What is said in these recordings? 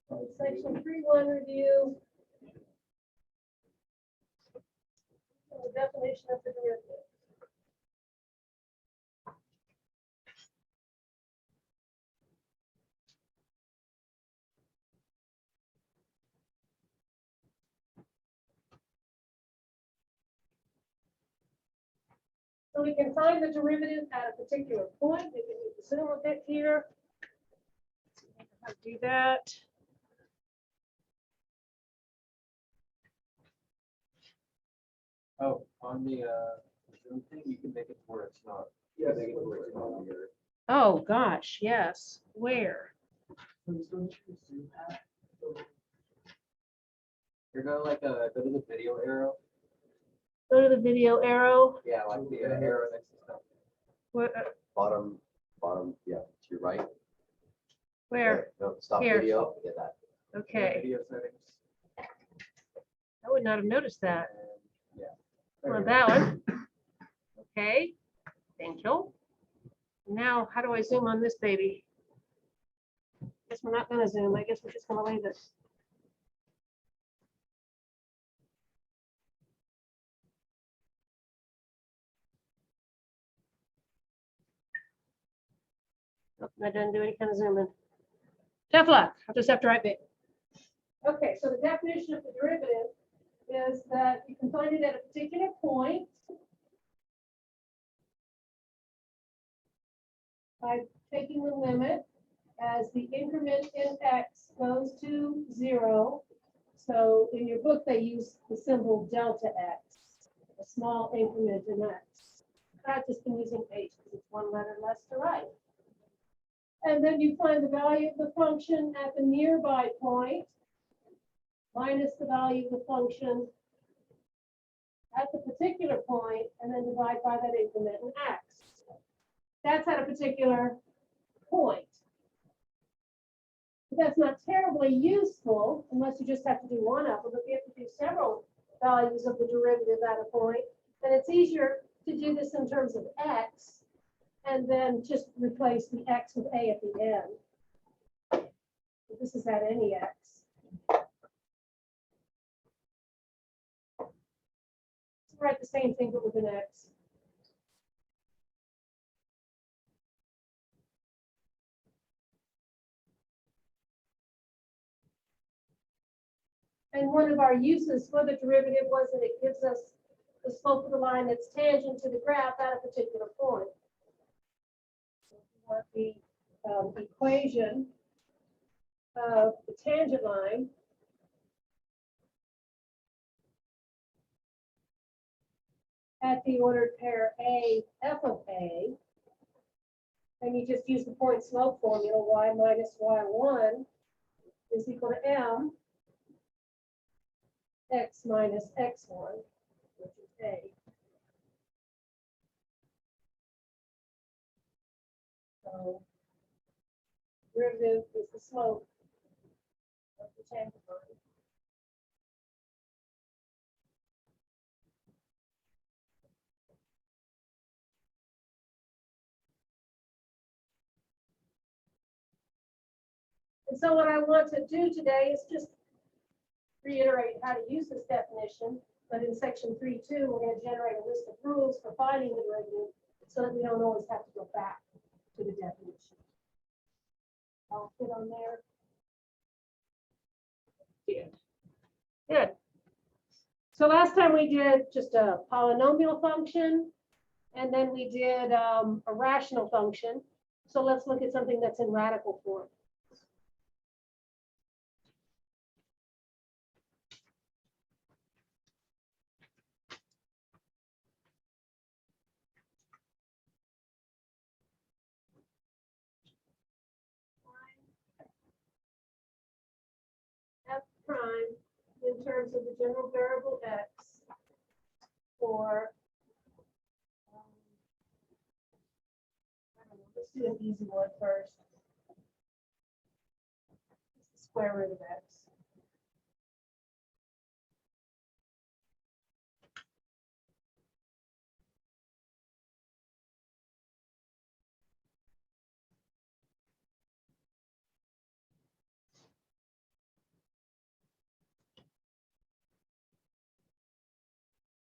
Section 3.1 review. The definition of the derivative. So we can find the derivative at a particular point. We can zoom a bit here. Let's do that. Oh, on the Zoom thing, you can make it where it's not. Yeah, make it where it's not weird. Oh, gosh, yes. Where? You're gonna like go to the video arrow. Go to the video arrow. Yeah, like the arrow next to stuff. Where? Bottom, yeah, to your right. Where? No, stop Here. video. Yeah, that. Okay. Video settings. I would not have noticed that. And, yeah. Well, that one. Okay. Thank you. Now, how do I zoom on this baby? Guess we're not going to zoom. I guess we're just going to leave this. Nope, that doesn't do any kind of zooming. Tough luck. I'll just have to write big. Okay, so the definition of the derivative is that you can find it at a particular point by taking the limit as the increment in x goes to 0. So in your book, they use the symbol delta x, a small increment in x. I've just been using h because it's one letter less to write. And then you find the value of the function at the nearby point minus the value of the function at the particular point, and then divide by that increment in x. That's at a particular point. But that's not terribly useful unless you just have to do one of them. If you have to do several values of the derivative at a point, then it's easier to do this in terms of x and then just replace the x with a at the end. This is at any x. Write the same thing but with an x. And one of our uses for the derivative was that it gives us the slope of the line that's tangent to the graph at a particular point. So if you want the equation of the tangent line, at the ordered pair A, f of A, and you just use the point slope formula, y minus y1 is equal to m, x minus x1, which is A. So derivative is the slope of the tangent line. And so what I want to do today is just reiterate how to use this definition, but in section 3.2, we're going to generate a list of rules for finding the derivative so that we don't always have to go back to the definition. I'll fit on there. Good. Good. So last time we did just a polynomial function, and then we did a rational function. So let's look at something that's in radical form. F prime in terms of the general variable x for, I don't know, let's do an easy one first. It's the square root of x.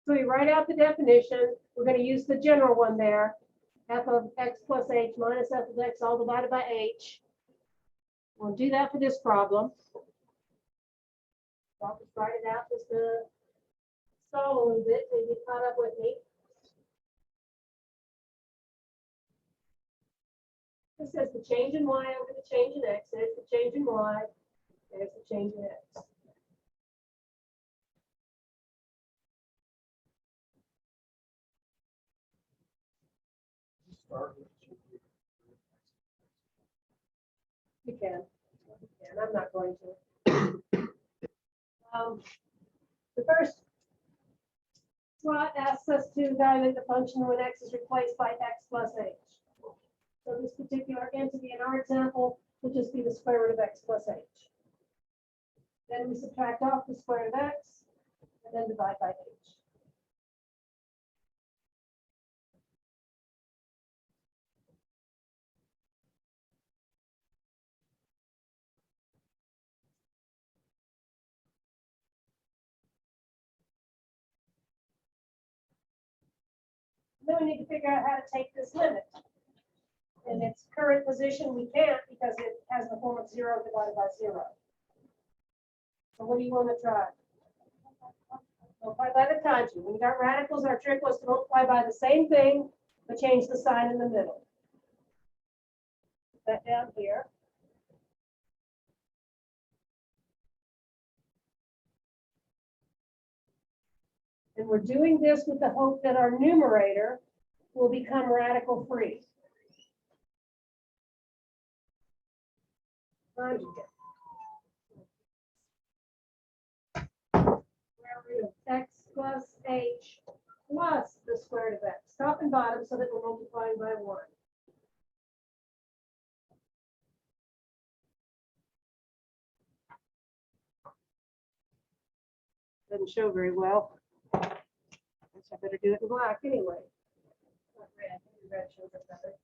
So we write out the definition. We're going to use the general one there. F of x plus h minus f of x all divided by h. We'll do that for this problem. I'll just write it out just to stall a little bit so you get caught up with me. This says the change in y over the change in x. There's the change in y. There's the change in x. You can. And I'm not going to. The first slot asks us to evaluate the function when x is replaced by x plus h. So this particular entity in our example will just be the square root of x plus h. Then we subtract off the square root of x and then divide by h. Then we need to figure out how to take this limit. In its current position, we can't because it has the form of 0 divided by 0. So what do you want to try? Multiply by the conjugate. When you got radicals, our trick was to multiply by the same thing, but change the sign in the middle. Put that down here. And we're doing this with the hope that our numerator will become radical free. Conjugate. Square root of x plus h plus the square root of x. Top and bottom so that we're multiplying by 1. Doesn't show very well. I guess I better do it in black anyway. Not red. Red shows it better.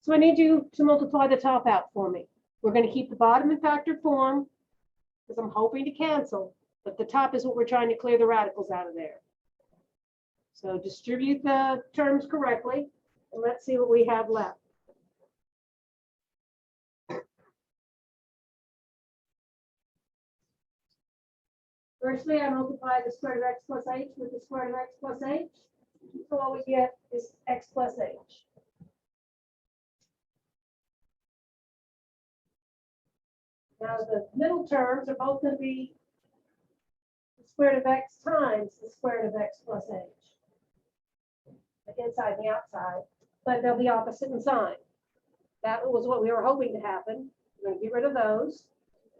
So I need you to multiply the top out for me. We're going to keep the bottom in factor form because I'm hoping to cancel, but the top is what we're trying to clear the radicals out of there. So distribute the terms correctly, and let's see what we have left. Firstly, I multiply the square root of x plus h with the square root of x plus h. So all we get is x plus h. Now the middle terms are both going to be the square root of x times the square root of x plus h. The inside and the outside, but they'll be opposite in sign. That was what we were hoping to happen. We're going to get rid of those.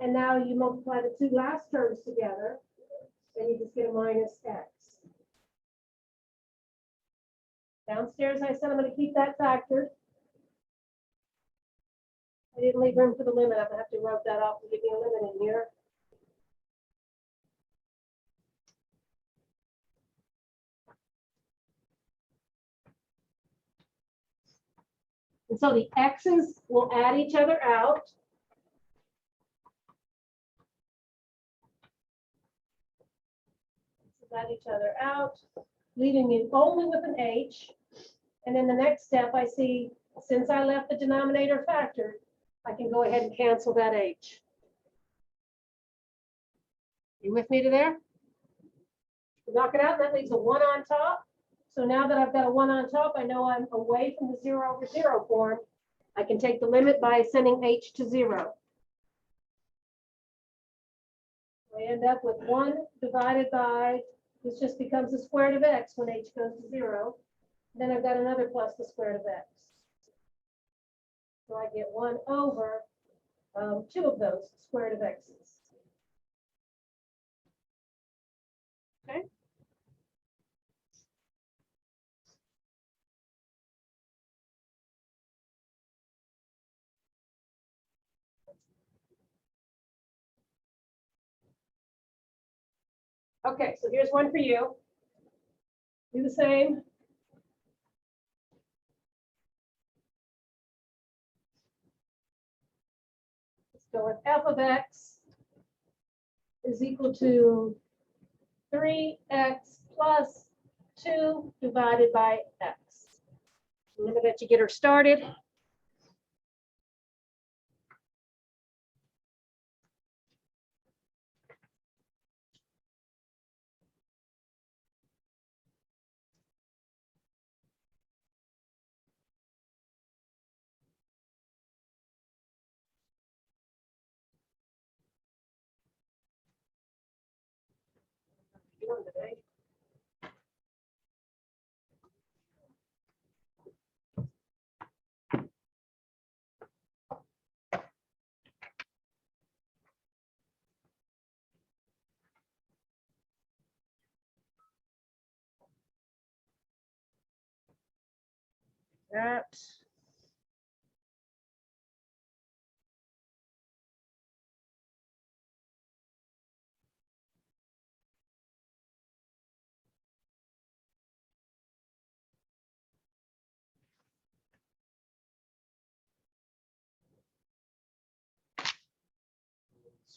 And now you multiply the two last terms together, and you just get a minus x. Downstairs, I said I'm going to keep that factored. I didn't leave room for the limit. I'm going to have to rub that off and give me a limit in here. And so the x's will add each other out. Add each other out, leaving me only with an h. And then the next step, I see, since I left the denominator factored, I can go ahead and cancel that h. You with me to there? Knock it out, and that leaves a 1 on top. So now that I've got a 1 on top, I know I'm away from the 0 over 0 form. I can take the limit by sending h to 0. I end up with 1 divided by, this just becomes the square root of x when h goes to 0. Then I've got another plus the square root of x. So I get 1 over 2 of those square root of x's. Okay. Okay, so here's one for you. Do the same. Let's go with f of x is equal to 3x plus 2 divided by x. I'm going to let you get her started. That.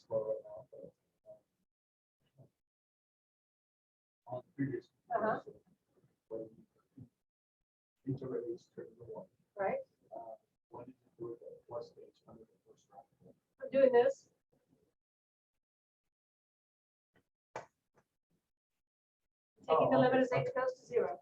Slow right now, but, on the previous. Uh-huh. When each already is turned to one. Right? When did you do it at plus stage under the first round? I'm doing this. Taking the limit as h goes to 0.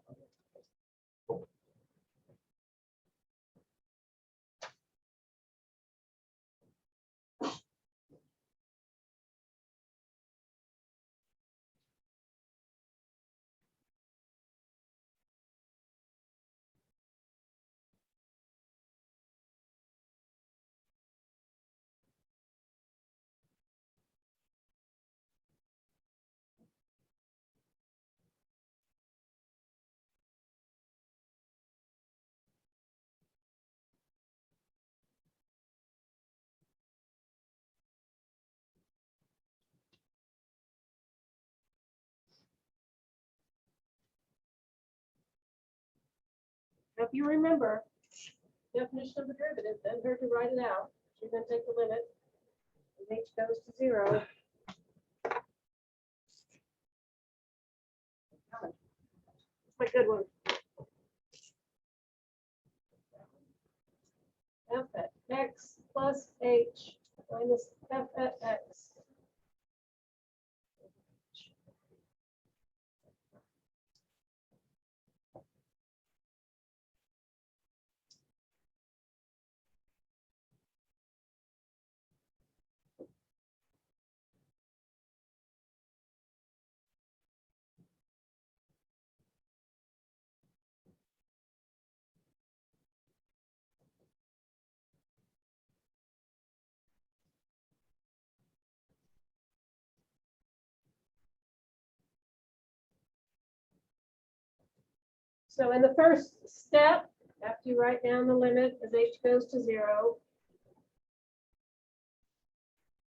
If you remember definition of the derivative, then her to write it out. She's going to take the limit. And h goes to 0. That's my good one. F at x plus h minus f at x. So in the first step, after you write down the limit as h goes to 0,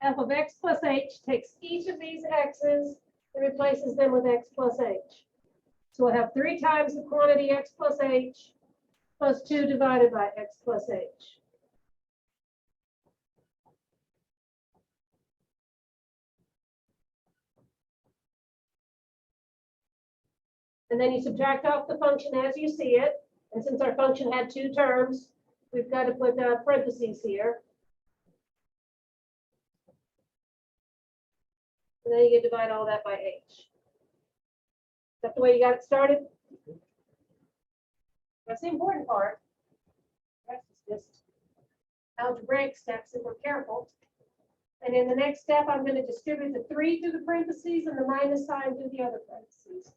f of x plus h takes each of these x's and replaces them with x plus h. So we'll have 3 times the quantity x plus h plus 2 divided by x plus h. And then you subtract off the function as you see it. And since our function had 2 terms, we've got to put parentheses here. And then you can divide all that by h. Is that the way you got it started? That's the important part. That's just algebraic steps if we're careful. And in the next step, I'm going to distribute the 3 through the parentheses and the minus sign through the other parentheses.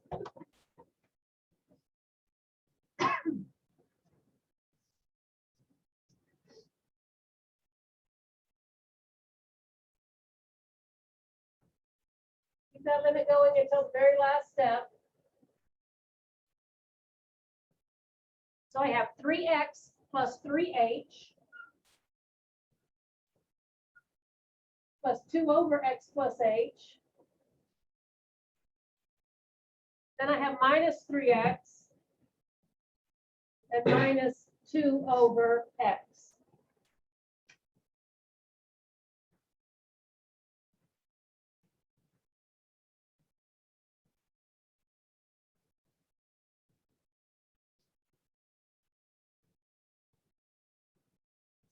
Keep that limit going until the very last step. So I have 3x plus 3h plus 2 over x plus h Then I have minus 3x and minus 2 over x.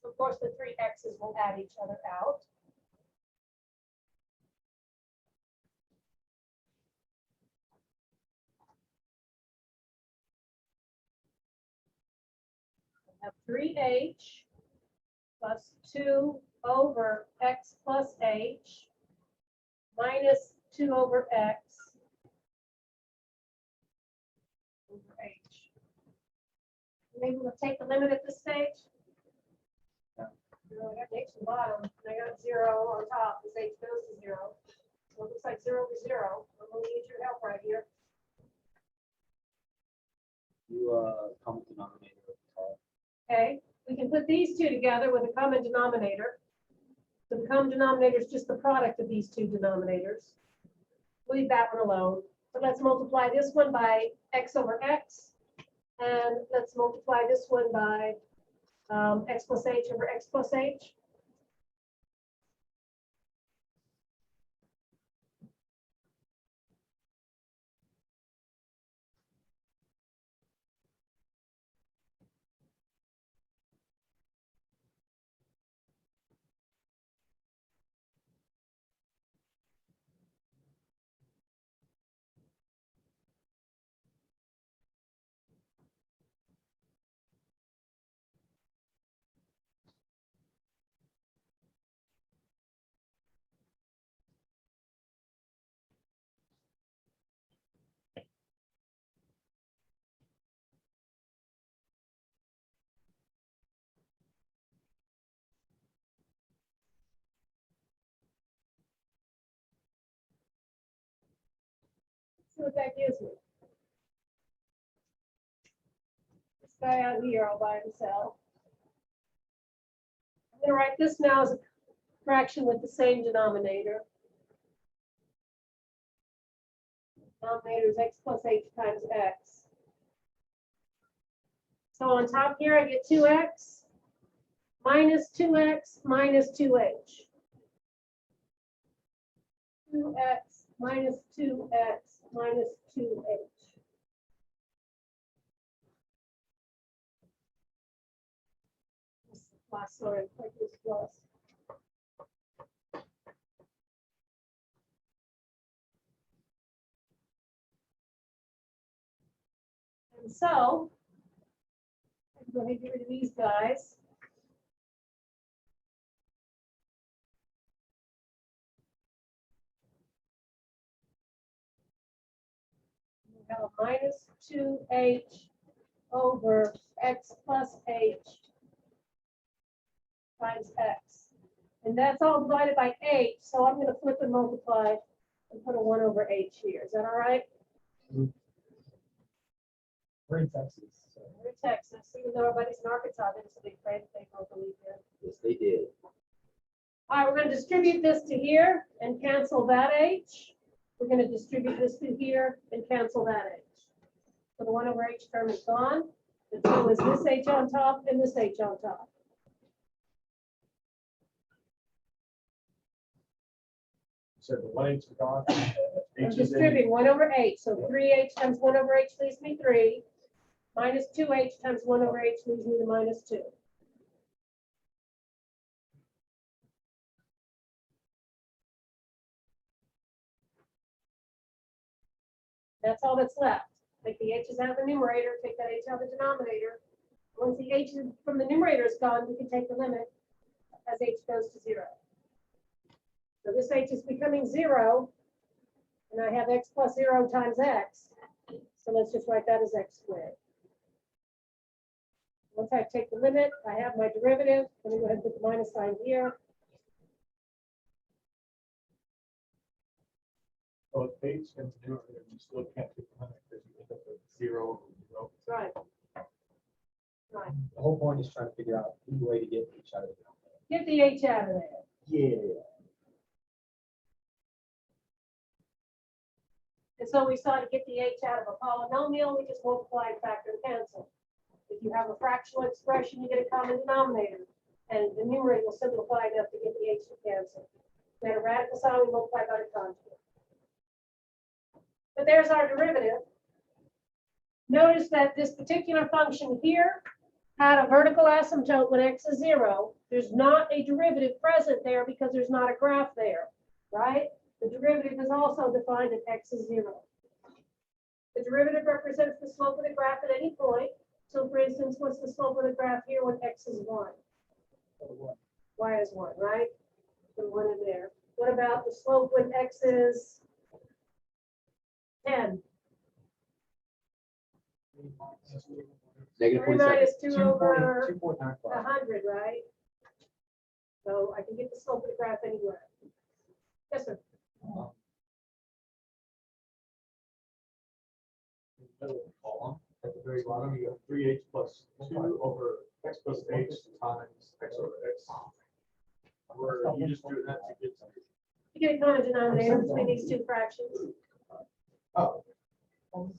So of course, the 3 x's will add each other out. I have 3h plus 2 over x plus h minus 2 over x over h. Maybe we'll take the limit at this stage. I got h at the bottom, and I got 0 on top as h goes to 0. So it looks like 0 over 0. I'm going to need your help right here. Common denominator. Okay, we can put these two together with a common denominator. So the common denominator is just the product of these two denominators. Leave that one alone. So let's multiply this one by x over x. And let's multiply this one by x plus h over x plus h. See what that gives me. This guy out here all by himself. I'm going to write this now as a fraction with the same denominator. Denominator is x plus h times x. So on top here, I get 2x minus 2x minus 2h. 2x minus 2x minus 2h. Plus, sorry, like this plus. And so, I'm going to get rid of these guys. We have a minus 2h over x plus h times x. And that's all divided by h, so I'm going to flip and multiply and put a 1 over h here. Is that all right? We're in Texas. So. We're in Texas, even though everybody's in Arkansas, then it's a big afraid they don't believe it. Yes, they did. All right, we're going to distribute this to here and cancel that h. We're going to distribute this to here and cancel that h. So the 1 over h term is gone. The 2 is this h on top and this h on top. So the 1h is gone. I'm distributing 1 over h. So 3h times 1 over h leaves me 3. Minus 2h times 1 over h leaves me the minus 2. That's all that's left. Take the h's out of the numerator, take that h out of the denominator. Once the h from the numerator is gone, we can take the limit as h goes to 0. So this h is becoming 0, and I have x plus 0 times x. So let's just write that as x squared. Once I take the limit, I have my derivative. Let me go ahead and put the minus sign here. So if h comes to 0, you still can't take the limit because you end up with 0 over 0. Right. Right. The whole point is trying to figure out any way to get h out of the denominator. Get the h out of there. Yeah. And so we saw to get the h out of a polynomial, we just multiply, factor, and cancel. If you have a fractional expression, you get a common denominator, and the numerator will simplify enough to get the h to cancel. We had a radical sign, we multiply by the conjugate. But there's our derivative. Notice that this particular function here had a vertical asymptote when x is 0. There's not a derivative present there because there's not a graph there, right? The derivative is also defined at x is 0. The derivative represents the slope of the graph at any point. So for instance, what's the slope of the graph here when x is 1? Y is 1, right? The 1 in there. What about the slope when x is 10? Negative 3 47. minus 2 over 2.95. 100, right? So I can get the slope of the graph anywhere. Yes, sir. Middle of the column, at the very bottom, you have 3h plus 2 over x plus h times x over x. Where you just do that to get something. You get a common denominator between these two fractions. Oh. Okay,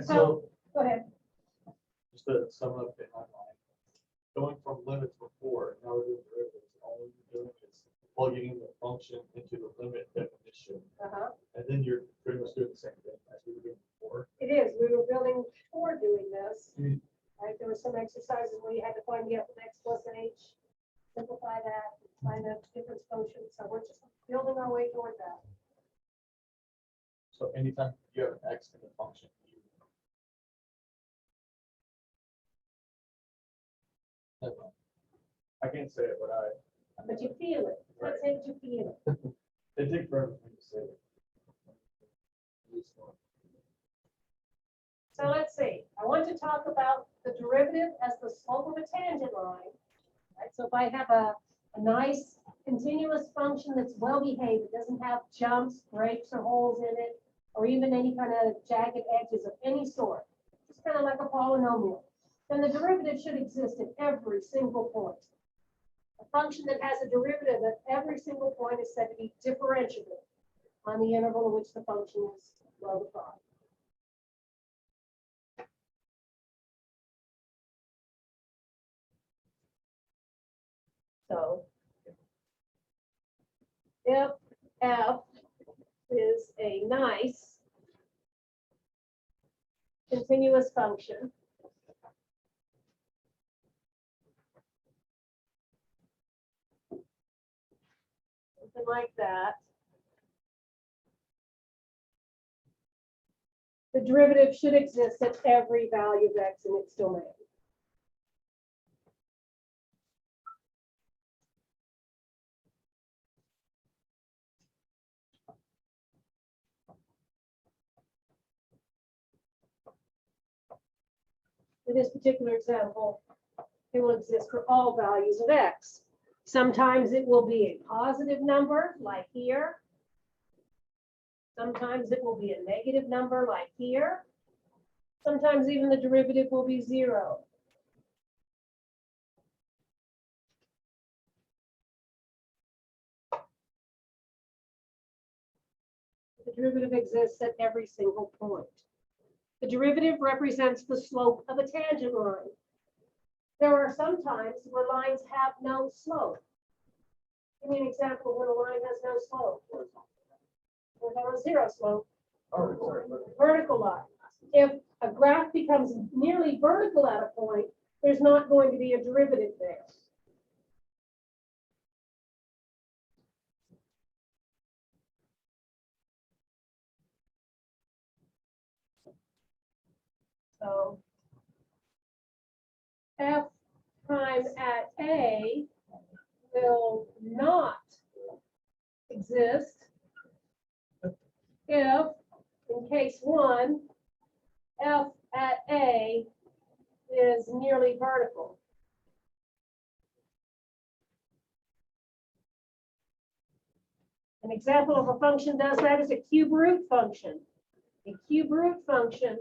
So, go ahead. just to sum up in my mind, going from limits before, now we're doing derivatives, all we're doing is plugging in the function into the limit definition, Uh-huh. and then you're pretty much doing the same thing as we were doing before. It is. We were building before doing this. Mhm. Right? There were some exercises where you had to find the f of x plus an h, simplify that, find the difference quotient. So we're just building our way toward that. So anytime you have an x in the function, I can't say it, but But you feel it. Let's say that you feel it. it takes forever for me to say it. So let's see. I want to talk about the derivative as the slope of a tangent line. Right? So if I have a nice continuous function that's well behaved, it doesn't have jumps, breaks, or holes in it, or even any kind of jagged edges of any sort, just kind of like a polynomial, then the derivative should exist at every single point. A function that has a derivative at every single point is said to be differentiable on the interval in which the function is well defined. So if f is a nice continuous function, something like that, the derivative should exist at every value of x in its domain. In this particular example, it will exist for all values of x. Sometimes it will be a positive number, like here. Sometimes it will be a negative number, like here. Sometimes even the derivative will be 0. The derivative exists at every single point. The derivative represents the slope of a tangent line. There are some times where lines have no slope. Give me an example when a line has no slope. Or a 0 slope. Vertical line. If a graph becomes nearly vertical at a point, there's not going to be a derivative there. So f prime at A will not exist if, in case 1, f at A is nearly vertical. An example of a function does that is a cube root function. A cube root function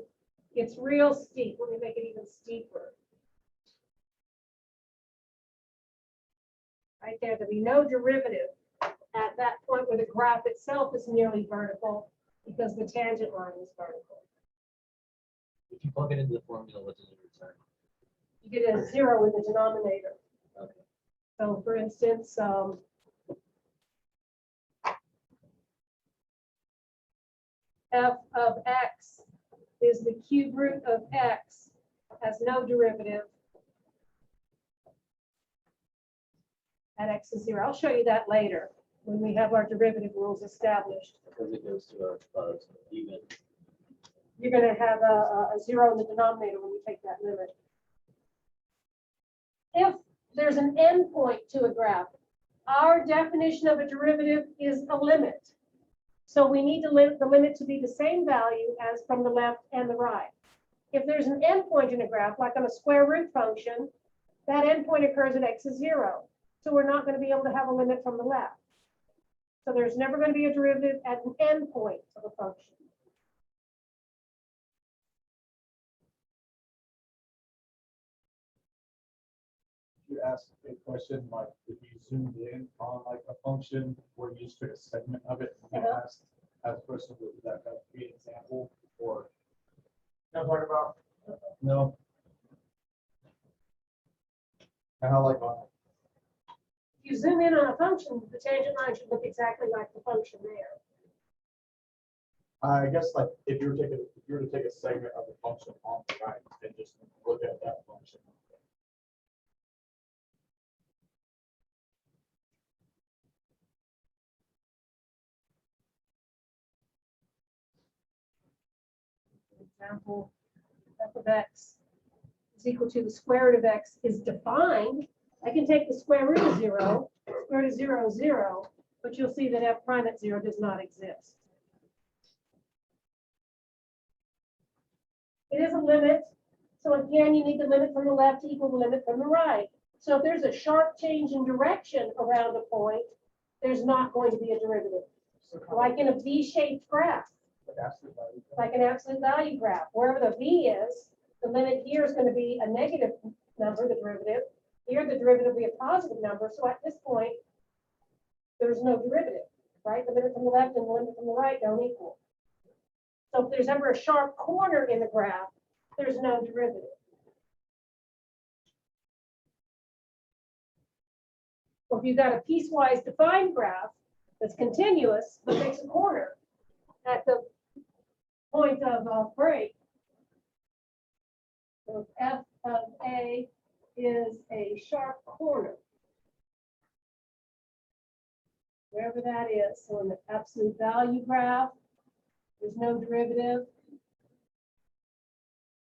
gets real steep. Let me make it even steeper. Right there, there'll be no derivative at that point where the graph itself is nearly vertical because the tangent line is vertical. If you plug it into the formula, what does it return? You get a 0 in the denominator. Okay. So for instance, f of x is the cube root of x, has no derivative at x is 0. I'll show you that later when we have our derivative rules established. Because it goes to a even. You're going to have a 0 in the denominator when you take that limit. If there's an endpoint to a graph, our definition of a derivative is a limit. So we need the limit to be the same value as from the left and the right. If there's an endpoint in a graph, like on a square root function, that endpoint occurs at x is 0. So we're not going to be able to have a limit from the left. So there's never going to be a derivative at an endpoint of a function. You asked a question like if you zoomed in on like a function where you just took a segment of it and asked as a person, would that be an example or? You know what I'm talking about? No. And how like on If you zoom in on a function, the tangent line should look exactly like the function there. I guess like if you were to take a segment of the function on the right and just look at that function. For example, f of x is equal to the square root of x is defined. I can take the square root of 0, square root of 0 is 0, but you'll see that f prime at 0 does not exist. It is a limit. So again, you need the limit from the left to equal the limit from the right. So if there's a sharp change in direction around a point, there's not going to be a derivative. Like in a V-shaped graph, like an absolute value graph. Wherever the V is, the limit here is going to be a negative number, the derivative. Here, the derivative will be a positive number. So at this point, there's no derivative, right? The limit from the left and the limit from the right don't equal. So if there's ever a sharp corner in the graph, there's no derivative. Or if you've got a piecewise defined graph that's continuous but makes a corner at the point of break, so f of a is a sharp corner, wherever that is. So in the absolute value graph, there's no derivative.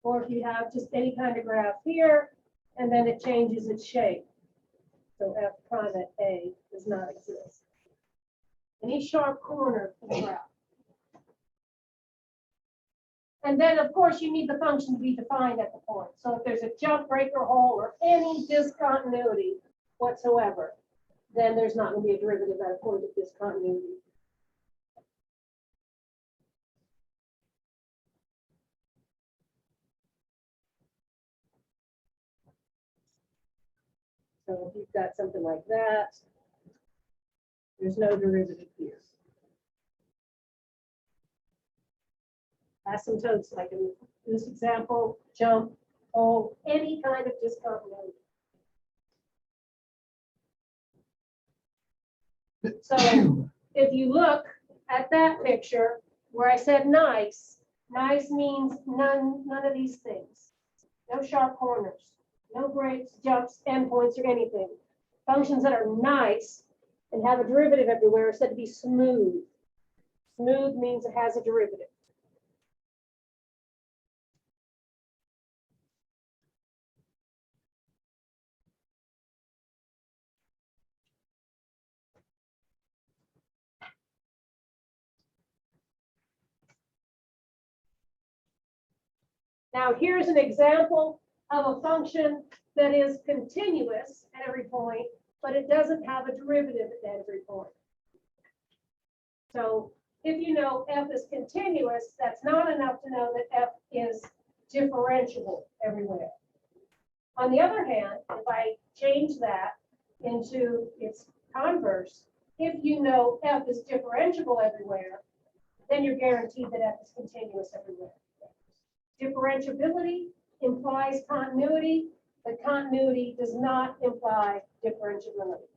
Or if you have just any kind of graph here, and then it changes its shape. So f prime at a does not exist. Any sharp corner of the graph. And then, of course, you need the function to be defined at the point. So if there's a jump, break, or hole, or any discontinuity whatsoever, then there's not going to be a derivative at a point of discontinuity. So if you've got something like that, there's no derivative here. Asymptotes, like in this example, jump, hole, any kind of discontinuity. So if you look at that picture where I said nice, nice means none of these things. No sharp corners, no breaks, jumps, endpoints, or anything. Functions that are nice and have a derivative everywhere are said to be smooth. Smooth means it has a derivative. Now here's an example of a function that is continuous at every point, but it doesn't have a derivative at every point. So if you know f is continuous, that's not enough to know that f is differentiable everywhere. On the other hand, if I change that into its converse, if you know f is differentiable everywhere, then you're guaranteed that f is continuous everywhere. Differentiability implies continuity, but continuity does not imply differentiability.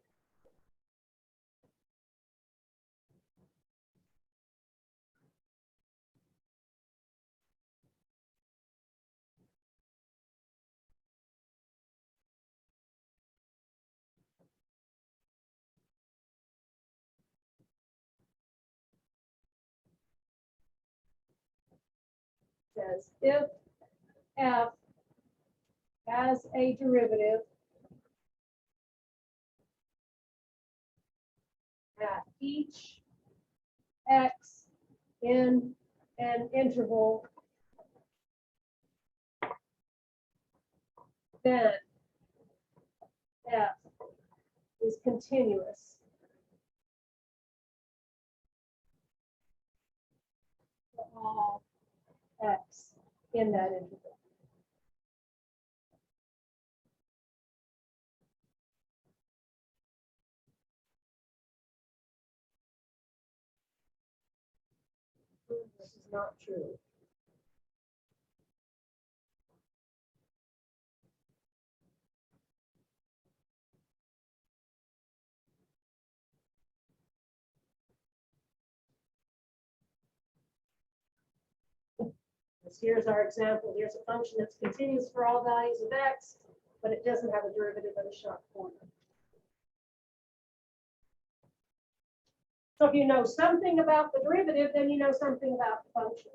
Says if f has a derivative at each x in an interval, then f is continuous for all x in that interval. This is not true. Here's our example. Here's a function that's continuous for all values of x, but it doesn't have a derivative at a sharp corner. So if you know something about the derivative, then you know something about the function.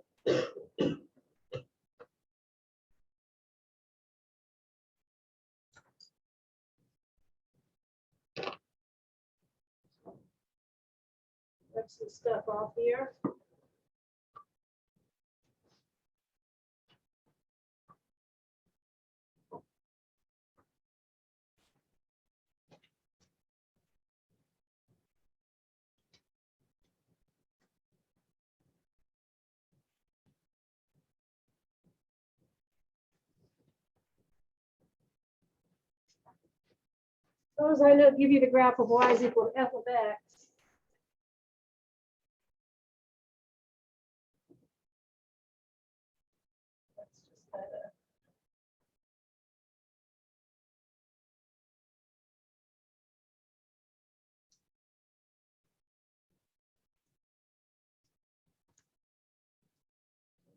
Rip some stuff off here. Suppose I know, give you the graph of y is equal to f of x. Let's just kind of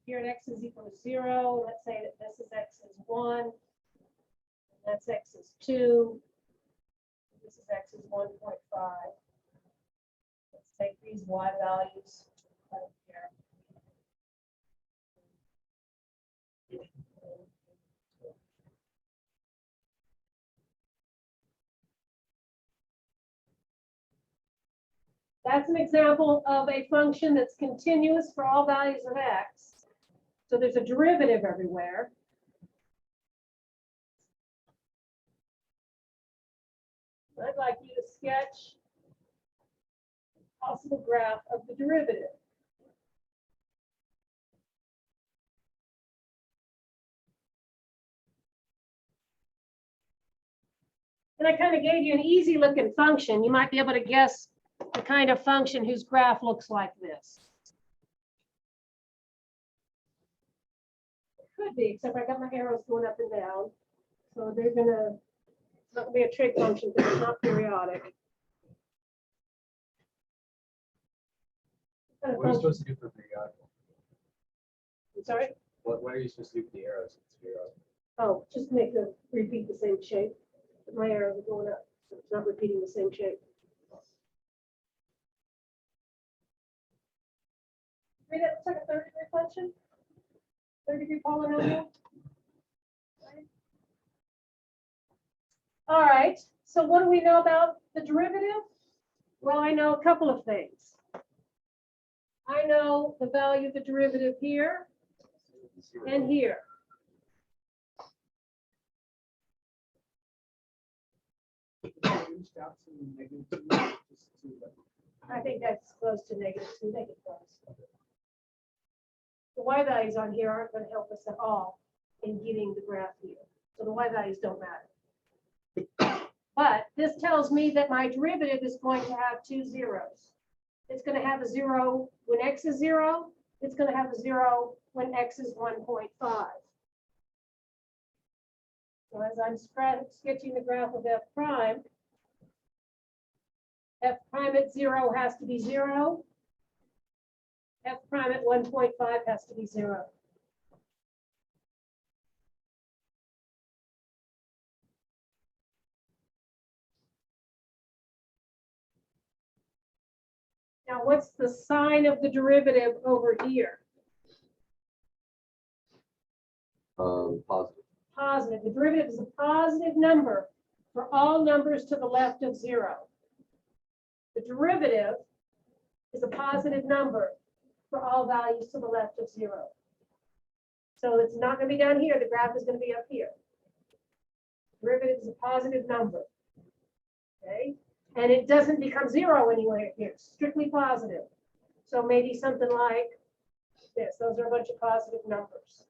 here at x is equal to 0. Let's say that this is x is 1. And that's x is 2. This is x is 1.5. Let's take these y values out of here. That's an example of a function that's continuous for all values of x. So there's a derivative everywhere. I'd like you to sketch a possible graph of the derivative. And I kind of gave you an easy looking function. You might be able to guess the kind of function whose graph looks like this. It could be, except I got my arrows going up and down. So they're gonna, it's not gonna be a trig function because it's not periodic. What kind of What are you function? supposed to do for periodical? I'm sorry? What are you supposed to do with the arrows? It's periodical. Oh, just make them repeat the same shape. But my arrows are going up, so it's not repeating the same shape. Read that looks like a third-degree function. Third-degree polynomial. All right, so what do we know about the derivative? Well, I know a couple of things. I know the value of the derivative here and here. I think that's close to -2, make it close. The y values on here aren't going to help us at all in getting the graph here. So the y values don't matter. But this tells me that my derivative is going to have two zeros. It's going to have a 0 when x is 0. It's going to have a 0 when x is 1.5. So as I'm sketching the graph of f prime at 0 has to be 0. F prime at 1.5 has to be 0. Now, what's the sign of the derivative over here? Positive. Positive. The derivative is a positive number for all numbers to the left of 0. The derivative is a positive number for all values to the left of 0. So it's not going to be down here. The graph is going to be up here. Derivative is a positive number. Okay? And it doesn't become 0 anywhere here. It's strictly positive. So maybe something like this. Those are a bunch of positive numbers.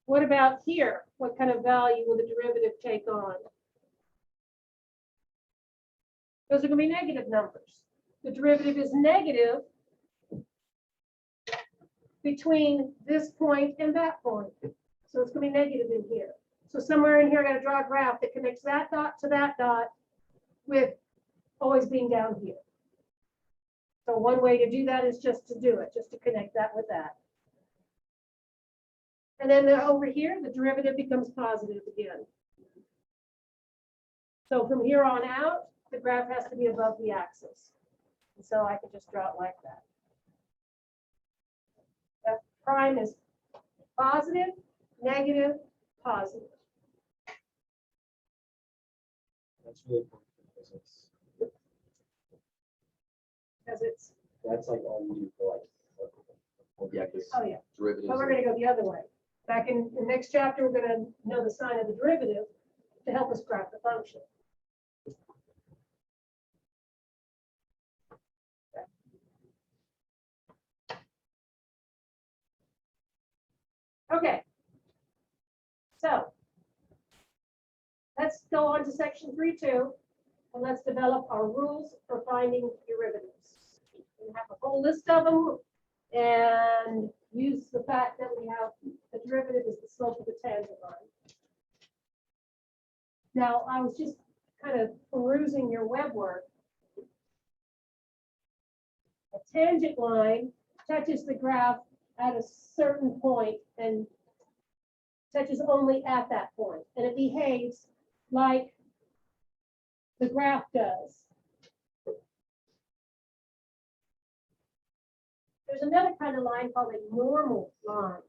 What about here? What kind of value will the derivative take on? Those are going to be negative numbers. The derivative is negative between this point and that point. So it's going to be negative in here. So somewhere in here, I got to draw a graph that connects that dot to that dot with always being down here. So one way to do that is just to do it, just to connect that with that. And then over here, the derivative becomes positive again. So from here on out, the graph has to be above the axis. And so I can just draw it like that. F prime is positive, negative, positive. That's really important for physics. Because it's, That's like all you do for like. Yeah, because oh yeah, derivatives. but we're going to go the other way. Back in the next chapter, we're going to know the sign of the derivative to help us graph the function. Okay. So let's go on to section 3.2 and let's develop our rules for finding derivatives. We have a whole list of them and use the fact that we have the derivative is the slope of the tangent line. Now, I was just kind of perusing your web work. A tangent line touches the graph at a certain point and touches only at that point, and it behaves like the graph does. There's another kind of line called a normal line.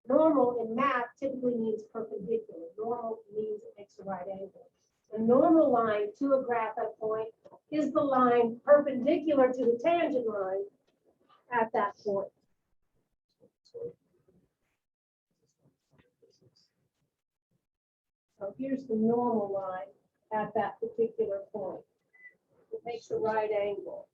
Normal in math typically means perpendicular. Normal means it makes a right angle. A normal line to a graph at a point is the line perpendicular to the tangent line at that point. So here's the normal line at that particular point. It makes a right angle.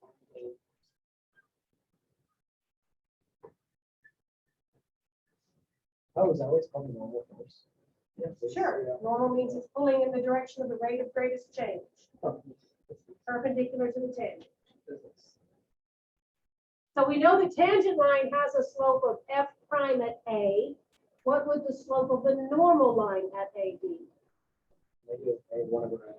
Oh, is that what it's called, the normal force? Sure, normal means it's pulling in the direction of the rate of greatest change, perpendicular to the tangent. So we know the tangent line has a slope of f prime at A. What would the slope of the normal line at A be? Negative A1 over A.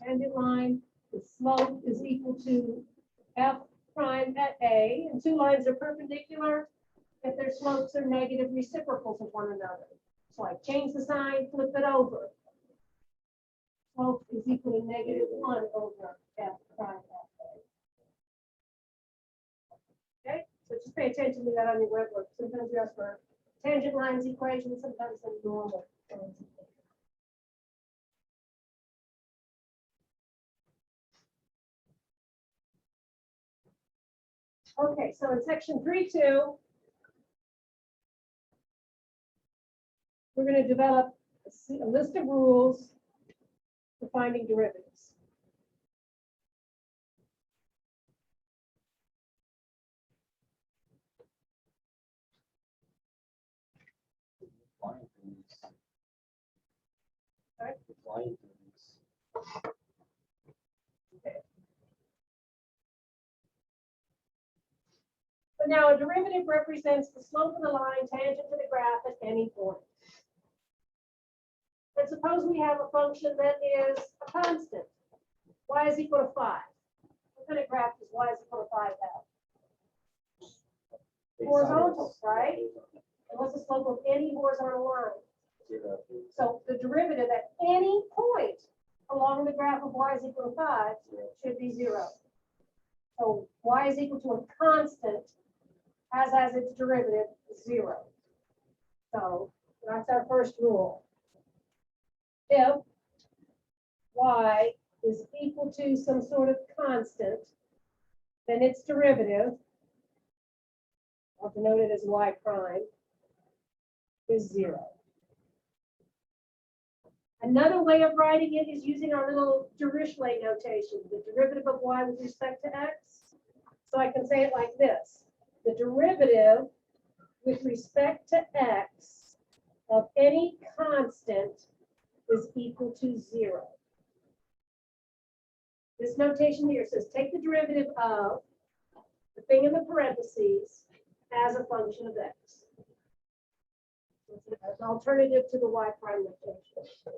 Tangent line, the slope is equal to f prime at A, and two lines are perpendicular if their slopes are negative reciprocals of one another. So I change the sign, flip it over. Slope is equal to negative 1 over f prime at A. Okay, so just pay attention to that on your web work. Sometimes you ask for tangent lines equation, sometimes the normal lines equation. Okay, so in section 3.2, we're going to develop a list of rules for finding derivatives. Sorry? Flying things. But now a derivative represents the slope of the line tangent to the graph at any point. And suppose we have a function that is a constant. Y is equal to 5. What kind of graph does y is equal to 5 have? Horizontal, right? And what's the slope of any horizontal line? 0. So the derivative at any point along the graph of y is equal to 5 should be 0. So y is equal to a constant has as its derivative 0. So that's our first rule. If y is equal to some sort of constant, then its derivative, I'll denote it as y prime, is 0. Another way of writing it is using our little Dirichlet notation, the derivative of y with respect to x. So I can say it like this. The derivative with respect to x of any constant is equal to 0. This notation here says take the derivative of the thing in the parentheses as a function of x. As an alternative to the y prime notation.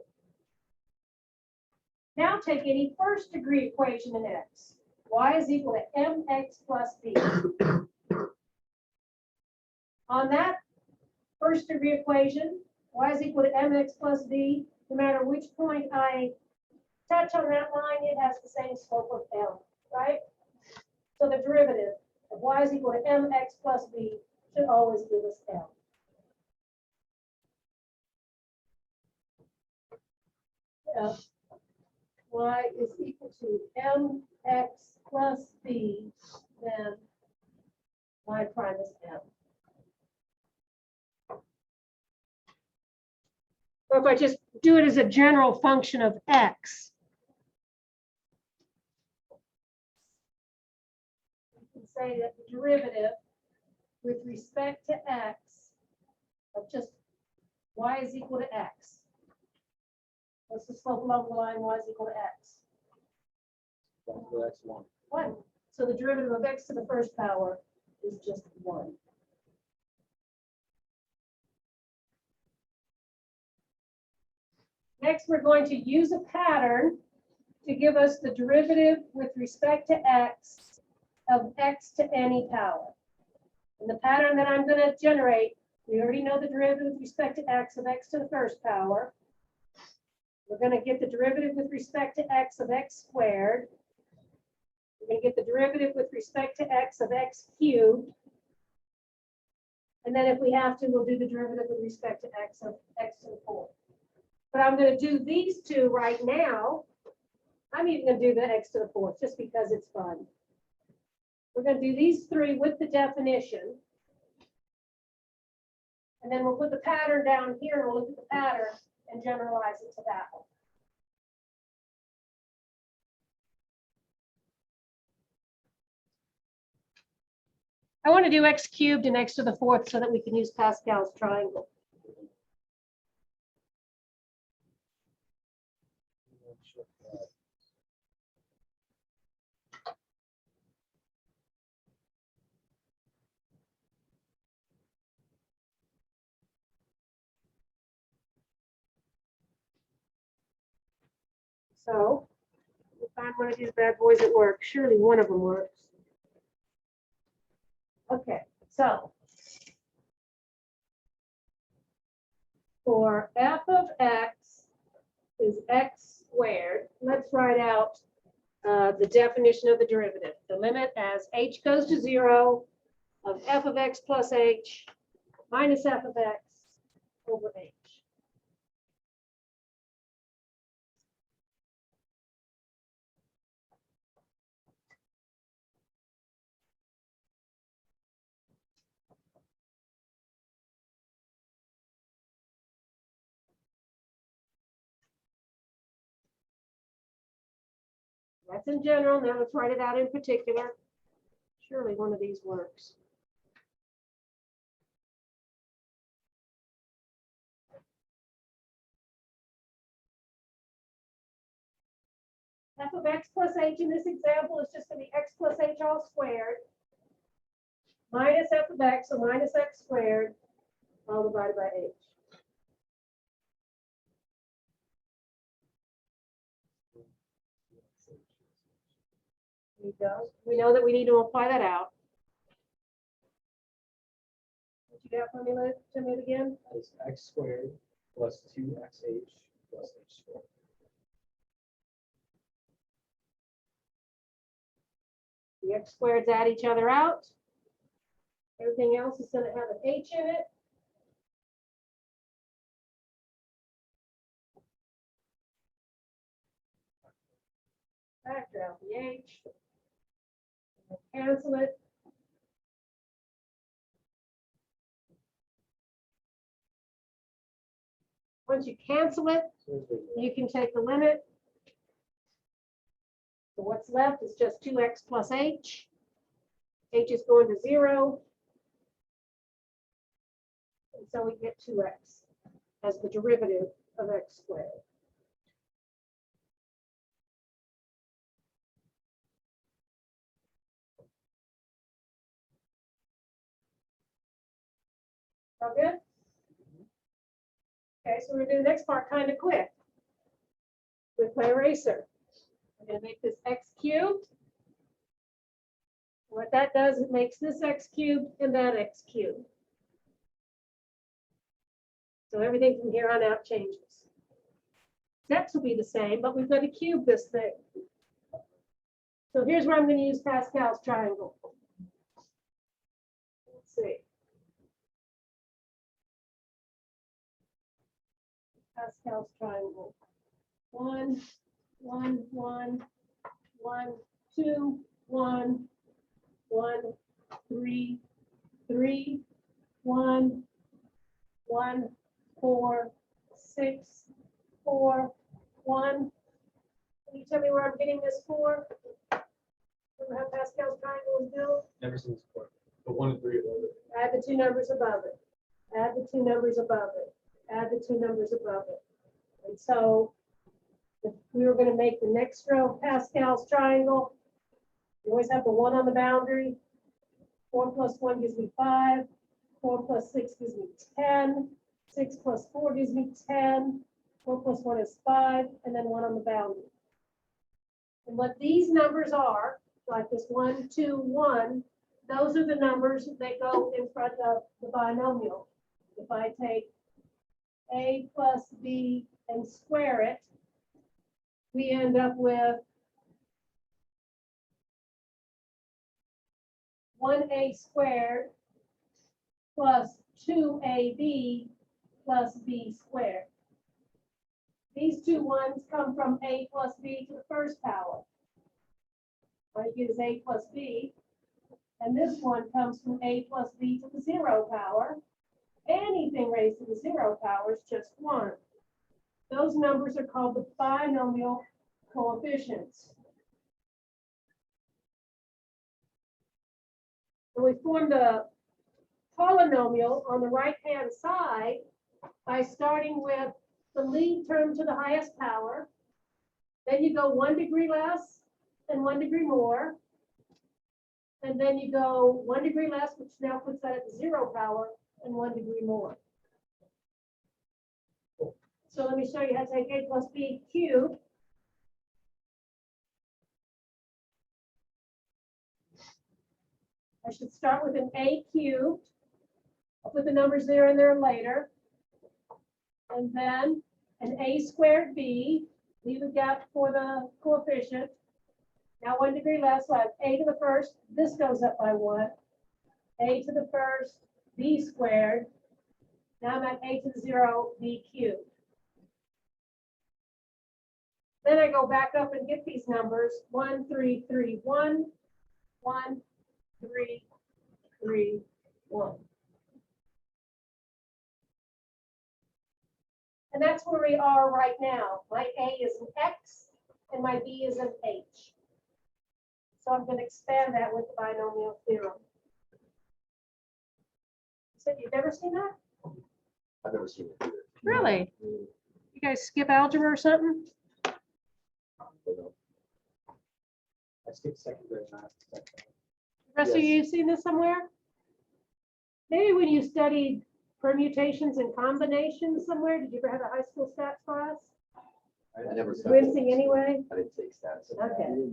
Now take any first degree equation in x. Y is equal to mx plus b. On that first degree equation, y is equal to mx plus b. No matter which point I touch on that line, it has the same slope of m, right? So the derivative of y is equal to mx plus b should always give us m. If y is equal to mx plus b, then y prime is m. Or if I just do it as a general function of x, you can say that the derivative with respect to x of just y is equal to x. What's the slope along the line y is equal to x? 1 to x1. 1. So the derivative of x to the first power is just 1. Next, we're going to use a pattern to give us the derivative with respect to x of x to any power. And the pattern that I'm going to generate, we already know the derivative with respect to x of x to the first power. We're going to get the derivative with respect to x of x squared. We're going to get the derivative with respect to x of x cubed. And then if we have to, we'll do the derivative with respect to x of x to the fourth. But I'm going to do these two right now. I'm even going to do the x to the fourth just because it's fun. We're going to do these three with the definition. And then we'll put the pattern down here and we'll look at the pattern and generalize it to that one. I want to do x cubed and x to the fourth so that we can use Pascal's triangle. So we'll find one of these bad boys at work. Surely one of them works. Okay, so for f of x is x squared, let's write out the definition of the derivative. The limit as h goes to 0 of f of x plus h minus f of x over h. That's in general. Now let's write it out in particular. Surely one of these works. f of x plus h in this example is just going to be x plus h all squared minus f of x, so minus x squared, all divided by h. There you go. We know that we need to apply that out. What you got for me, Liz? Tell me it again. That is x squared plus 2xh plus h squared. The x squareds add each other out. Everything else is going to have an h in it. Factor out the h. Cancel it. Once you cancel it, you can take the limit. So what's left is just 2x plus h. H is going to 0. And so we get 2x as the derivative of x squared. All good? Okay, so we're gonna do the next part kind of quick with my eraser. I'm gonna make this x cubed. What that does, it makes this x cubed and that x cubed. So everything from here on out changes. Steps will be the same, but we've got to cube this thing. So here's where I'm going to use Pascal's triangle. Let's see. Pascal's triangle. 1, 1, 1, 1, 2, 1, 1, 3, 3, 1, 1, 4, 6, 4, 1. Can you tell me where I'm getting this 4? Remember how Pascal's triangle is built? Never seen this before. But 1 and 3 above it. Add the two numbers above it. Add the two numbers above it. Add the two numbers above it. And so if we were going to make the next row of Pascal's triangle, you always have the 1 on the boundary. 4 plus 1 gives me 5. 4 plus 6 gives me 10. 6 plus 4 gives me 10. 4 plus 1 is 5, and then 1 on the boundary. And what these numbers are, like this 1, 2, 1, those are the numbers that go in front of the binomial. If I take a plus b and square it, we end up with 1a squared plus 2ab plus b squared. These two ones come from a plus b to the first power. What you get is a plus b. And this one comes from a plus b to the 0 power. Anything raised to the 0 power is just 1. Those numbers are called the binomial coefficients. And we formed a polynomial on the right-hand side by starting with the lead term to the highest power. Then you go 1 degree less and 1 degree more. And then you go 1 degree less, which now puts that at the 0 power, and 1 degree more. So let me show you how to take a plus b cubed. I should start with an a cubed. I'll put the numbers there and there later. And then an a squared b, leave a gap for the coefficient. Now 1 degree less, so I have a to the first, this goes up by 1. A to the first, b squared. Now I'm at a to the 0, b cubed. Then I go back up and get these numbers, 1, 3, 3, 1, 1, 3, 3, 1. And that's where we are right now. My a is an x and my b is an h. So I'm going to expand that with the binomial theorem. You said you've never seen that? I've never seen it either. Really? You guys skip algebra or something? You know, I skipped secondary math. Professor, Yes. you seen this somewhere? Maybe when you studied permutations and combinations somewhere, did you ever have a high school stats class? I never studied. Wincing anyway? I didn't take stats. Okay.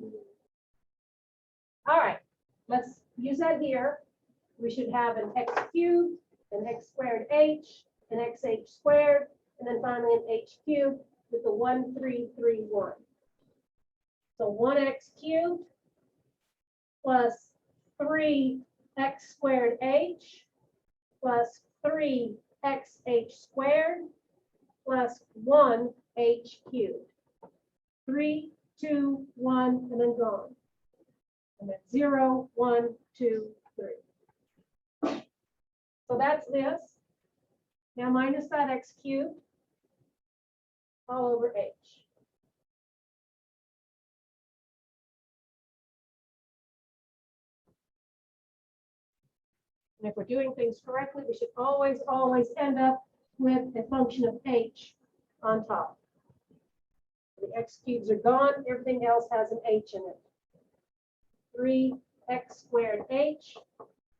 All right, let's use that here. We should have an x cubed, an x squared h, an xh squared, and then finally an h cubed with the 1, 3, 3, 1. So 1x cubed plus 3x squared h plus 3xh squared plus 1h cubed. 3, 2, 1, and then gone. And then 0, 1, 2, 3. So that's this. Now minus that x cubed all over h. And if we're doing things correctly, we should always, always end up with a function of h on top. The x cubes are gone, everything else has an h in it. 3x squared h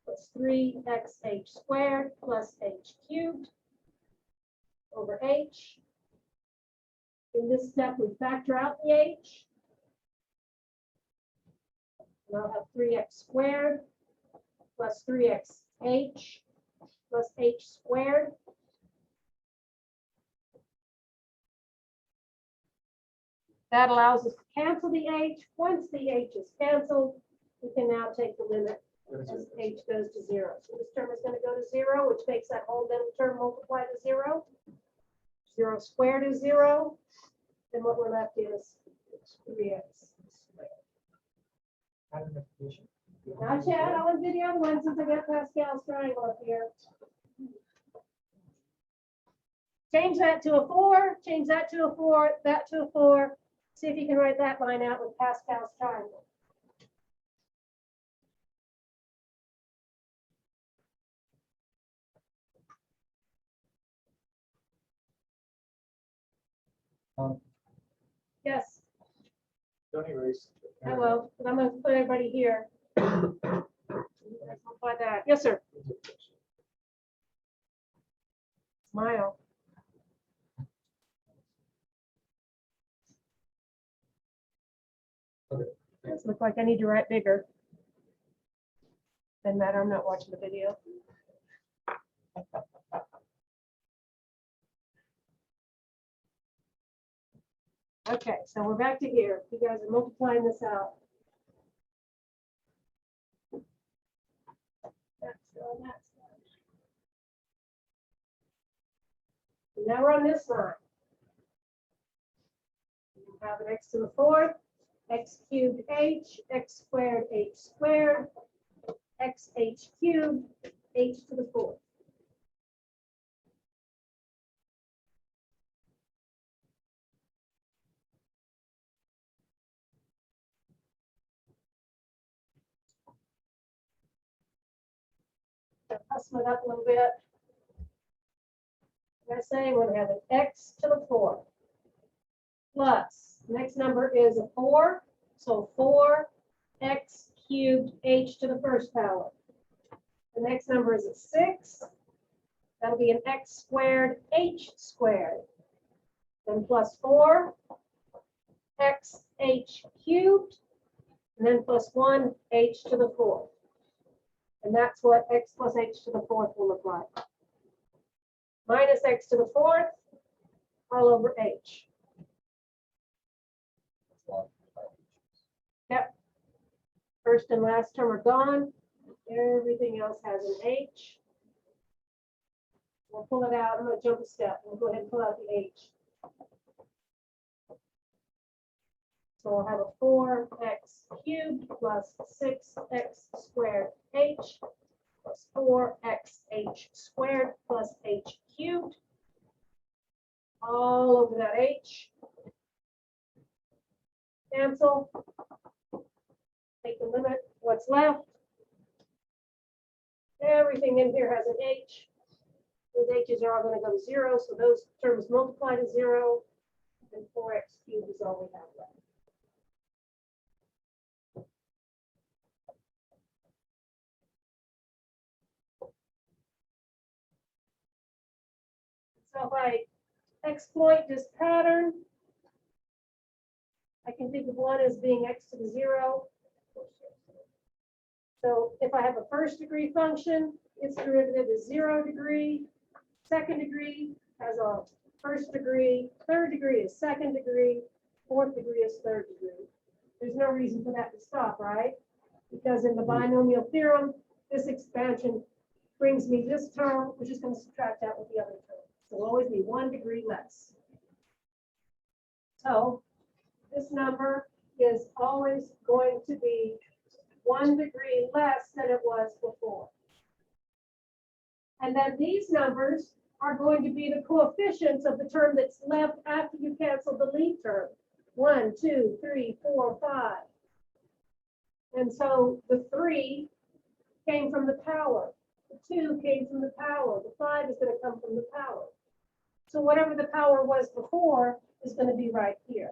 plus 3xh squared plus h cubed over h. In this step, we factor out the h. And I'll have 3x squared plus 3xh plus h squared. That allows us to cancel the h. Once the h is canceled, we can now take the limit as h goes to 0. So this term is going to go to 0, which makes that whole middle term multiply to 0. 0 squared is 0. Then what we're left is 3x squared. Not yet. I want to do the other one since I got Pascal's triangle up here. Change that to a 4. Change that to a 4. That to a 4. See if you can write that line out with Pascal's triangle. Yes, Don't erase. I will, but I'm going to put everybody here. Multiply that. Yes, sir. Smile. Does look like I need to write bigger. Doesn't matter, I'm not watching the video. Okay, so we're back to here. You guys are multiplying this out. That's done, that's done. And now we're on this line. You have an x to the 4th, x cubed h, x squared h squared, xh cubed, h to the 4th. Hustle it up a little bit. I'm going to say we're going to have an x to the 4th plus, next number is a 4, so 4x cubed h to the 1st power. The next number is a 6. That'll be an x squared h squared. Then plus 4 xh cubed, and then plus 1 h to the 4th. And that's what x plus h to the 4th will look like. Minus x to the 4th all over h. Yep. First and last term are gone. Everything else has an h. We'll pull it out. I'm going to jump a step. We'll go ahead and pull out the h. So we'll have a 4x cubed plus 6x squared h plus 4xh squared plus h cubed all over that h. Cancel. Take the limit. What's left? Everything in here has an h. Those h's are all going to go to 0, so those terms multiply to 0, and 4x cubed is all we have left. So if I exploit this pattern, I can think of one as being x to the 0. So if I have a first degree function, its derivative is 0 degree. Second degree has a first degree. Third degree is second degree. Fourth degree is third degree. There's no reason for that to stop, right? Because in the binomial theorem, this expansion brings me this term, which is going to subtract out with the other term. So it'll always be 1 degree less. So this number is always going to be 1 degree less than it was before. And then these numbers are going to be the coefficients of the term that's left after you cancel the lead term. 1, 2, 3, 4, 5. And so the 3 came from the power. The 2 came from the power. The 5 is going to come from the power. So whatever the power was before is going to be right here.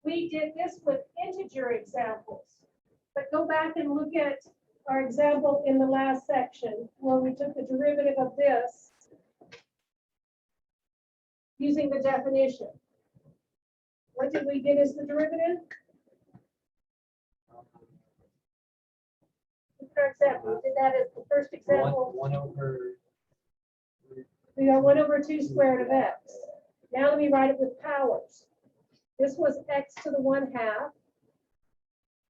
We did this with integer examples, but go back and look at our example in the last section where we took the derivative of this using the definition. What did we get as the derivative? For example, we did that as the first example. One over. We got 1 over 2 squared of x. Now let me write it with powers. This was x to the 1/2.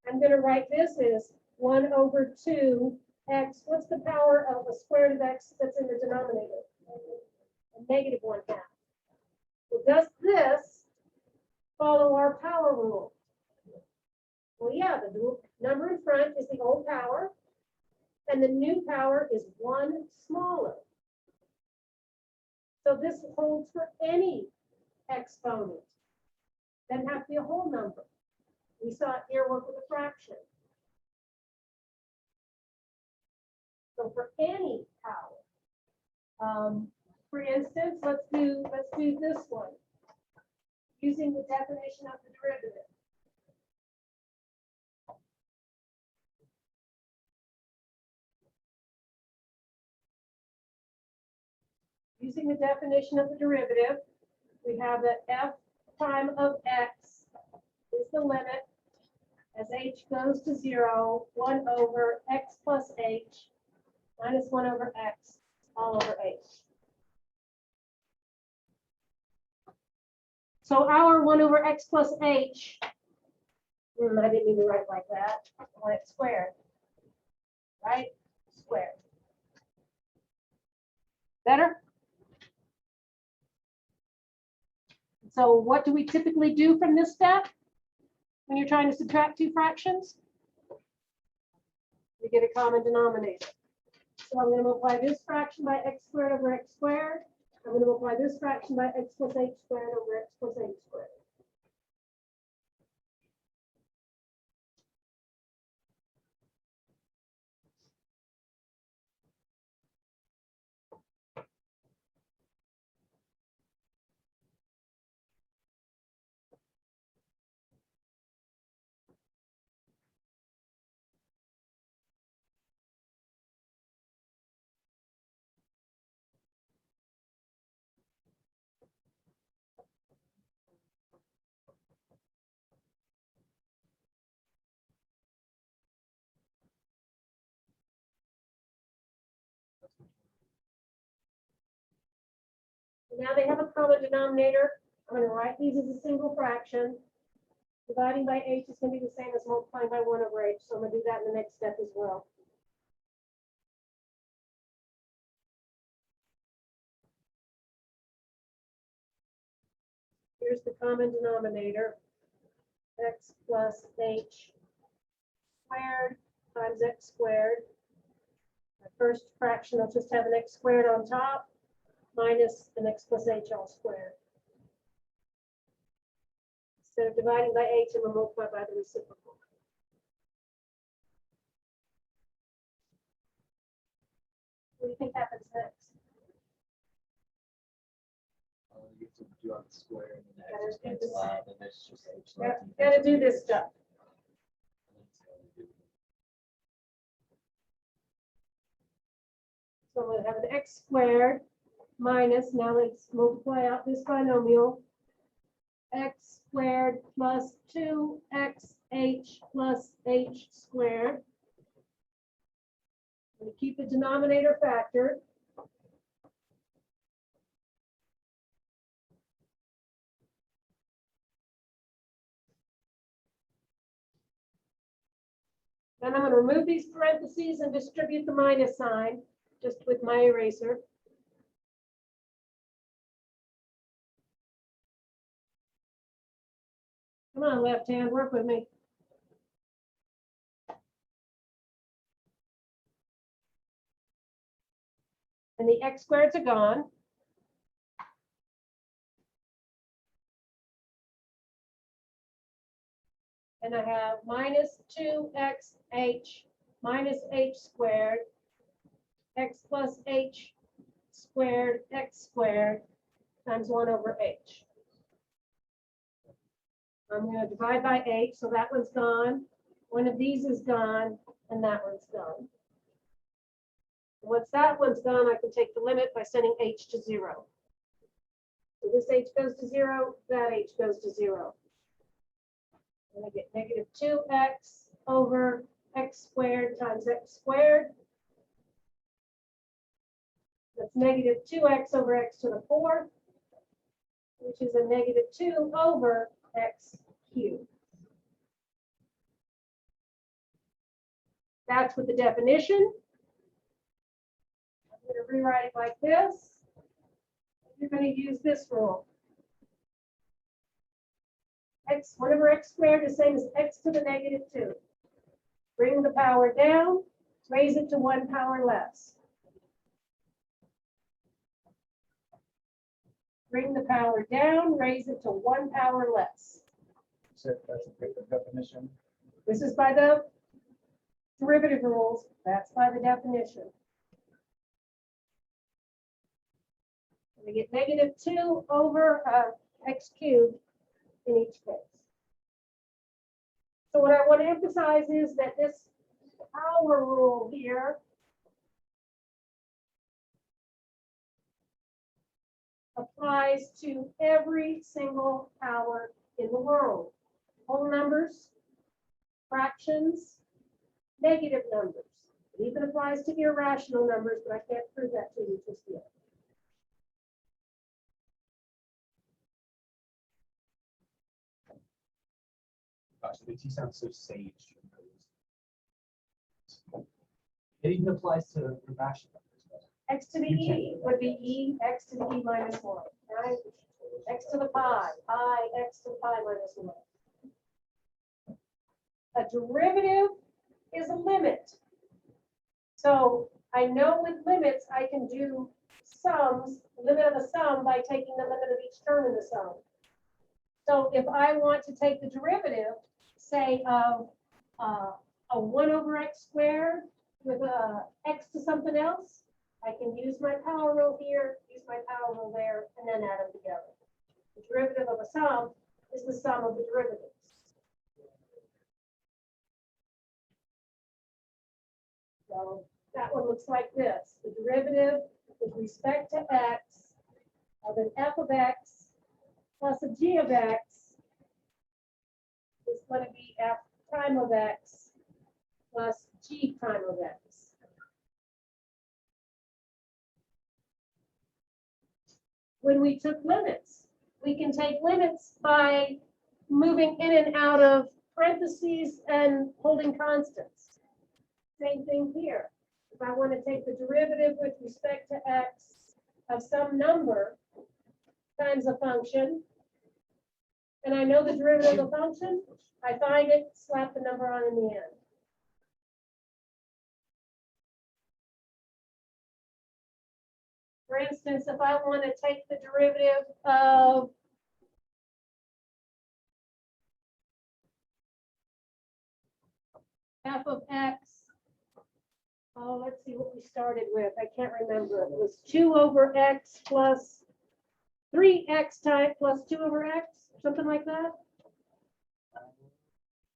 I'm going to write this as 1 over 2 x. What's the power of a square of x that's in the denominator? A negative 1/2. Well, does this follow our power rule? Well, yeah, the number in front is the old power, and the new power is 1 smaller. So this holds for any exponent. Doesn't have to be a whole number. We saw it here work with a fraction. So for any power, for instance, let's do this one using the definition of the derivative. Using the definition of the derivative, we have that f prime of x is the limit as h goes to 0, 1 over x plus h minus 1 over x all over h. So our 1 over x plus h, I didn't mean to write like that, I want it squared, right? Squared. Better? So what do we typically do from this step when you're trying to subtract two fractions? We get a common denominator. So I'm going to multiply this fraction by x squared over x squared. I'm going to multiply this fraction by x plus h squared over x plus h squared. Now they have a common denominator. I'm going to write these as a single fraction. Dividing by h is going to be the same as multiplying by 1 over h. So I'm going to do that in the next step as well. Here's the common denominator. X plus h squared times x squared. My first fraction, I'll just have an x squared on top minus an x plus h all squared. Instead of dividing by h, I'm going to multiply by the reciprocal. What do you think happens next? You have to do on the square and then the x just cancel out, and there's just h. Got to do this stuff. So I'm going to have an x squared minus, now let's multiply out this binomial, x squared plus 2xh plus h squared. I'm going to keep the denominator factor. Then I'm going to remove these parentheses and distribute the minus sign just with my eraser. Come on, left hand, work with me. And the x squareds are gone. And I have minus 2xh minus h squared, x plus h squared, x squared times 1 over h. I'm going to divide by h, so that one's gone. One of these is gone, and that one's gone. Once that one's gone, I can take the limit by setting h to 0. So this h goes to 0, that h goes to 0. And I get negative 2x over x squared times x squared. That's negative 2x over x to the 4th, which is a negative 2 over x cubed. That's with the definition. I'm going to rewrite it like this. You're going to use this rule. X, 1 over x squared is the same as x to the negative 2. Bring the power down, raise it to 1 power less. Bring the power down, raise it to 1 power less. So that's a paper definition. This is by the derivative rules. That's by the definition. We get negative 2 over x cubed in each case. So what I want to emphasize is that this power rule here applies to every single power in the world. Whole numbers, fractions, negative numbers. It even applies to irrational numbers, but I can't prove that to you just yet. Gosh, it makes you sound so sage. It even applies to irrational numbers. X to the e would be e, x to the e minus 1, right? X to the pi, x to the pi minus 1. A derivative is a limit. So I know with limits, I can do sums, limit of a sum by taking the limit of each term in the sum. So if I want to take the derivative, say of a 1 over x squared with a x to something else, I can use my power rule here, use my power rule there, and then add them together. The derivative of a sum is the sum of the derivatives. So that one looks like this. The derivative with respect to x of an f of x plus a g of x is going to be f prime of x plus g prime of x. When we took limits, we can take limits by moving in and out of parentheses and holding constants. Same thing here. If I want to take the derivative with respect to x of some number times a function, and I know the derivative of the function, I find it, slap the number on in the end. For instance, if I want to take the derivative of f of x, oh, let's see what we started with. I can't remember. It was 2 over x plus 3x times plus 2 over x, something like that.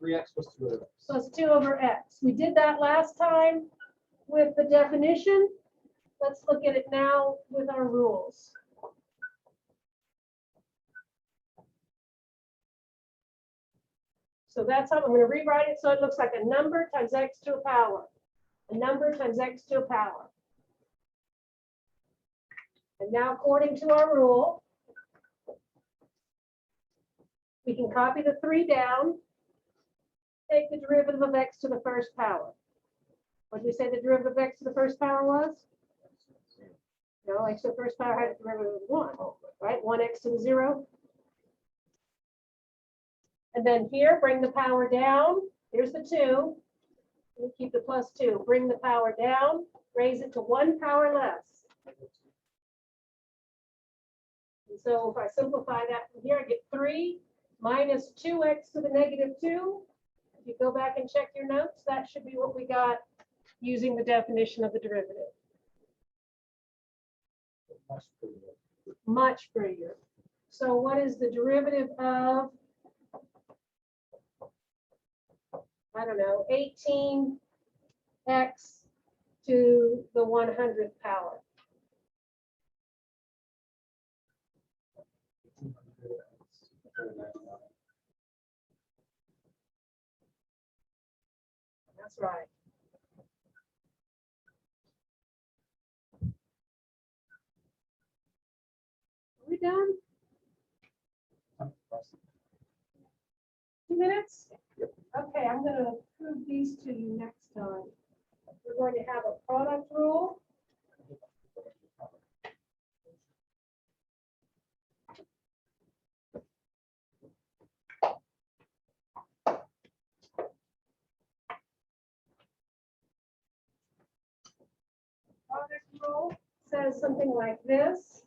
3x plus 2 over x. Plus 2 over x. We did that last time with the definition. let's look at it now with our rules. So that's how I'm going to rewrite it so it looks like a number times x to a power. A number times x to a power. And now according to our rule, we can copy the 3 down, take the derivative of x to the first power. What did we say the derivative of x to the first power was? No, x to the first power had a derivative of 1, right? 1x to the 0. And then here, bring the power down. Here's the 2. We'll keep the plus 2. Bring the power down, raise it to 1 power less. And so if I simplify that from here, I get 3 minus 2x to the negative 2. If you go back and check your notes, that should be what we got using the definition of the derivative. Much prettier. So what is the derivative of, I don't know, 18x to the 100th power? That's right. Are we done? 2 minutes? Okay, I'm going to prove these to you next time. We're going to have a product rule. Product rule says something like this.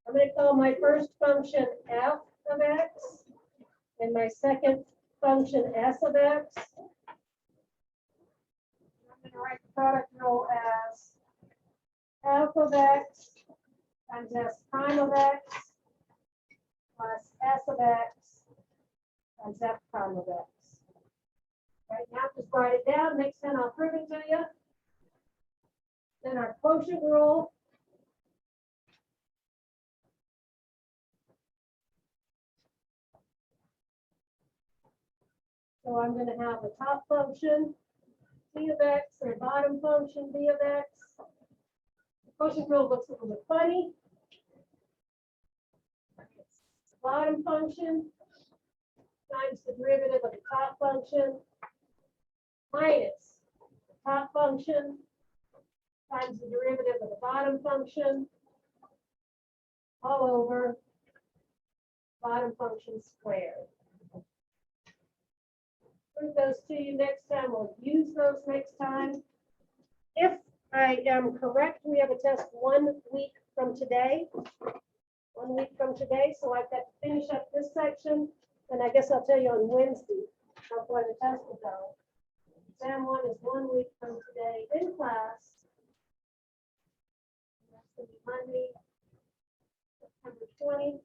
I'm going to call my first function f of x and my second function s of x. I'm going to write the product rule as f of x times s prime of x plus s of x times f prime of x. Right now, just write it down. Next time I'll prove it to you. Then our quotient rule. So I'm going to have a top function, t of x, and a bottom function, b of x. The quotient rule looks a little bit funny. Bottom function times the derivative of the top function minus the top function times the derivative of the bottom function all over bottom function squared. Prove those to you next time. We'll use those next time. If I am correct, we have a test 1 week from today. 1 week from today, so I've got to finish up this section, and I guess I'll tell you on Wednesday how far the test will go. Exam 1 is 1 week from today in class. That's going to be Monday, September 20.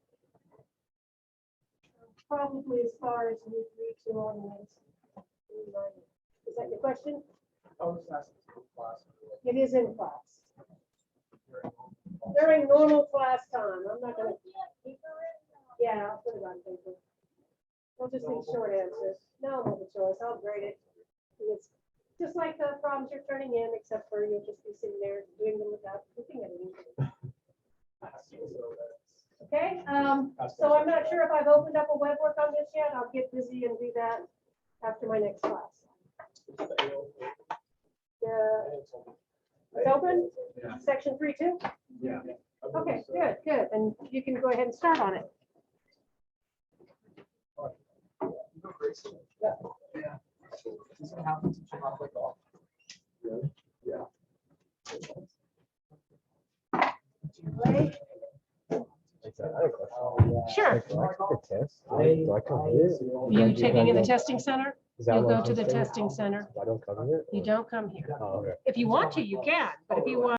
Probably as far as we reach to on Wednesday. Is that your question? I was asking for class. It is in class. During normal class time. I'm not gonna. Yeah, I'll put it on paper. We'll just need short answers. No multiple choice. I'll grade it. It's just like the problems you're turning in, except for you'll just be sitting there doing them without looking at anything. Okay, so I'm not sure if I've opened up a web work on this yet. I'll get busy and do that after my next class. It's open? Yeah. Section 3.2? Yeah. Okay, good, good. And you can go ahead and start on it. Yeah. This is gonna happen to you halfway off. Really? Yeah. Right? Sure. Do I take the test? Do I come here? You taking in the testing center? Is that You'll what go to the I'm saying? testing center. I don't come here? You don't come here. Oh, okay. If you want to, you can, but if you want